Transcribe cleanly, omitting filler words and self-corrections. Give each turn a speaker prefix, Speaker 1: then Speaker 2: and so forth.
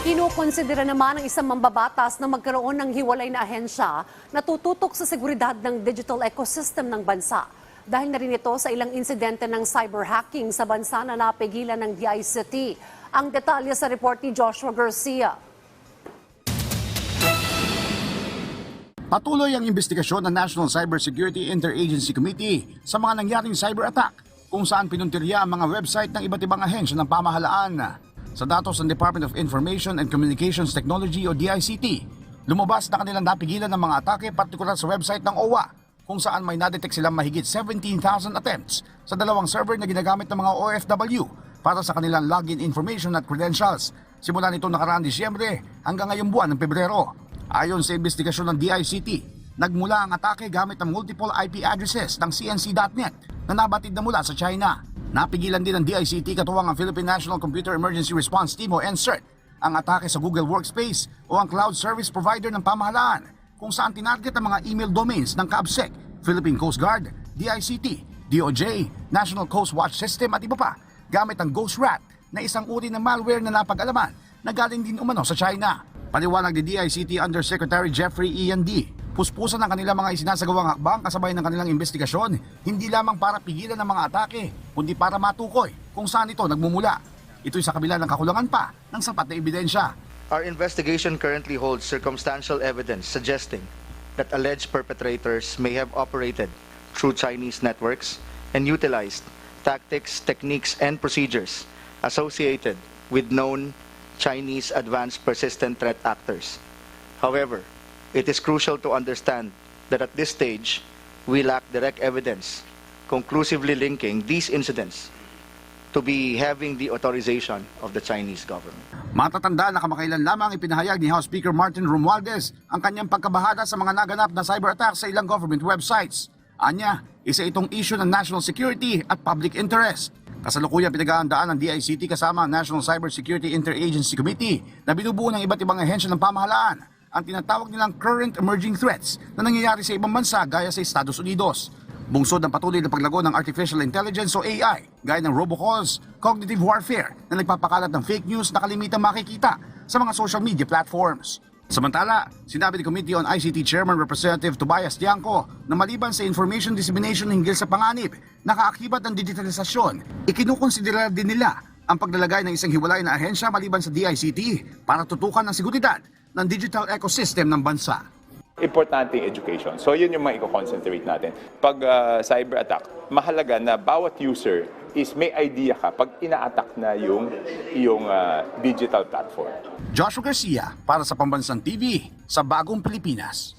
Speaker 1: Kinukonsidera naman ng isang mambabatas na magkaroon ng hiwalay na ahensya na tututok sa seguridad ng digital ecosystem ng bansa. Dahil na rin ito sa ilang insidente ng cyber-hacking sa bansa na napigilan ng DICT. Ang detalye sa report ni Joshua Garcia.
Speaker 2: Patuloy ang investigasyon ng National Cybersecurity Interagency Committee sa mga nangyaring cyber attack kung saan pinuntirya ang mga website ng iba't ibang ahensya ng pamahalaan. Sa datos ng Department of Information and Communications Technology o DICT, lumabas na kanilang napigilan ng mga atake partikular sa website ng OWA kung saan may nadetect silang mahigit 17,000 attempts sa dalawang server na ginagamit ng mga OFW para sa kanilang login information at credentials. Simula nito nakaraang Disyembre hanggang ngayong buwan ng Pebrero. Ayon sa investigasyon ng DICT, nagmula ang atake gamit ang multiple IP addresses ng CNC.net na nabatid na mula sa China. Napigilan din ng DICT katuwang ang Philippine National Computer Emergency Response Team o NCERT ang atake sa Google Workspace o ang cloud service provider ng pamahalaan kung saan tinarget ang mga email domains ng CABSEC, Philippine Coast Guard, DICT, DOJ, National Coast Watch System at iba pa gamit ang GhostRat na isang uri ng malware na napag-alaman na galing din umano sa China. Paliwanag ni DICT Undersecretary Jeffrey Ian D. Puspusan ng kanilang mga isinasagawang hakbang kasabay ng kanilang investigasyon, hindi lamang para pigilan ang mga atake, kundi para matukoy kung saan ito nagmumula. Ito'y sa kabila ng kakulangan pa ng sapat na ebidensya.
Speaker 3: Our investigation currently holds circumstantial evidence suggesting that alleged perpetrators may have operated through Chinese networks and utilized tactics, techniques, and procedures associated with known Chinese advanced persistent threat actors. However, it is crucial to understand that at this stage, we lack direct evidence conclusively linking these incidents to be having the authorization of the Chinese government.
Speaker 2: Matatanda na kamakailan lamang ipinahayag ni House Speaker Martin Romualdez ang kanyang pagkabahada sa mga naganap na cyber attacks sa ilang government websites. Anya, isa itong issue ng national security at public interest. Kasalukuyan pinag-aandaan ng DICT kasama ang National Cybersecurity Interagency Committee na binubuo ng iba't ibang ahensya ng pamahalaan ang tinatawag nilang current emerging threats na nangyayari sa ibang bansa gaya sa Estados Unidos. Bungsod ng patuloy na paglago ng artificial intelligence o AI, gaya ng robocalls, cognitive warfare na nagpapakalat ng fake news na kalimitang makikita sa mga social media platforms. Samantala, sinabi ni Committee on ICT Chairman Representative Tobias Tiangco na maliban sa information dissemination hinggil sa panganib na kaakibat ng digitalisasyon, ikinukonsidera din nila ang paglalagay ng isang hiwalay na ahensya maliban sa DICT para tutukan ng seguridad ng digital ecosystem ng bansa.
Speaker 4: Importante yung education. So yun yung mga i-concentrate natin. Pag cyber attack, mahalaga na bawat user is may idea ka pag ina-attack na yung digital platform.
Speaker 2: Joshua Garcia para sa Pambansang TV sa Bagong Pilipinas.